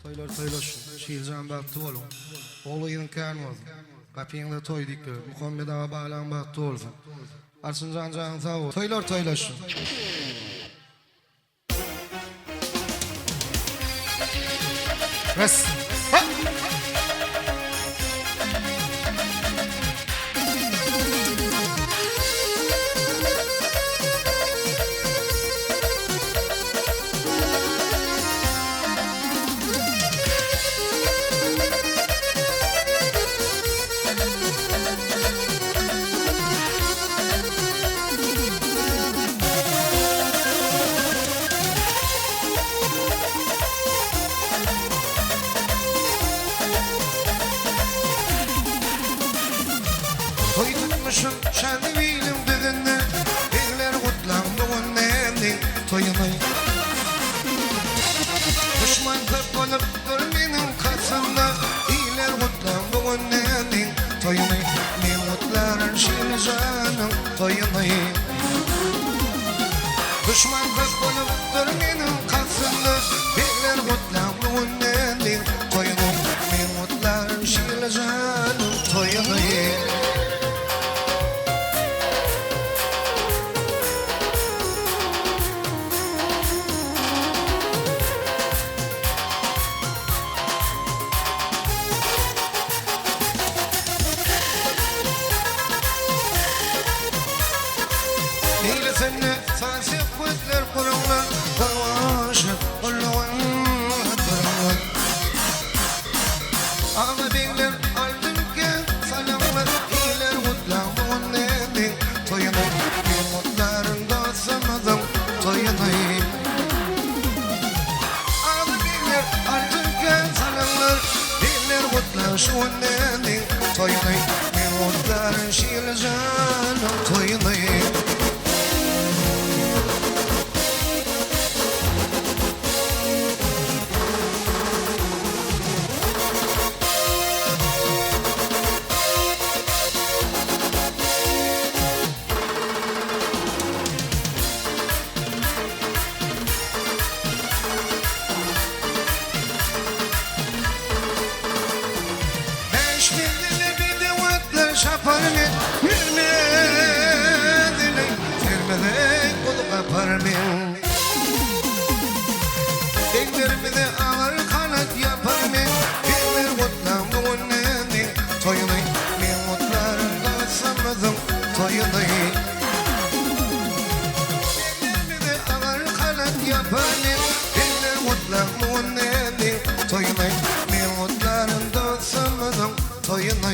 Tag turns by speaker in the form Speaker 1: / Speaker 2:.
Speaker 1: Toylar toylaşın, şiircan baktı olun. Oğlu yedin kan olsun. Kapıyında toy dikti, Muhammed Ağa bağlan baktı olsun. Arsıncan can sağ ol. Toylar toylaşın. Res. Ha! Toy tutmuşum şenli bilim dedinle Beyler kutlandı önlemdin toyunu Düşman kırk olup dur benim kasımda İyiler kutlandı önlemdin toyunu Ne mutların şiir canım toyunu Düşman kırk olup dur benim kasımda Beyler kutlandı önlemdin toyunu Ne mutların şiir canım toyunu Neyle senle sansi kutlar kurumlar Karvaşı kulluğun kurumlar Ağla beyler aldım ki salamlar İyiler kutlar bu neydi toyunu Bir mutların dostamadım toyunu Ağla beyler aldım ki salamlar İyiler kutlar şu neydi toyunu Bir mutların şiir canım toyunu Şaparmen, vermedin, vermedin, kolu kaparmen. Ellerimi de alır kanat yaparmen, eller kutlam doğunnenin toyunu, ben mutlarında samadım toyunu. Ellerimi de alır kanat yaparmen, eller kutlam doğunnenin toyunu, ben mutlarında samadım toyunu.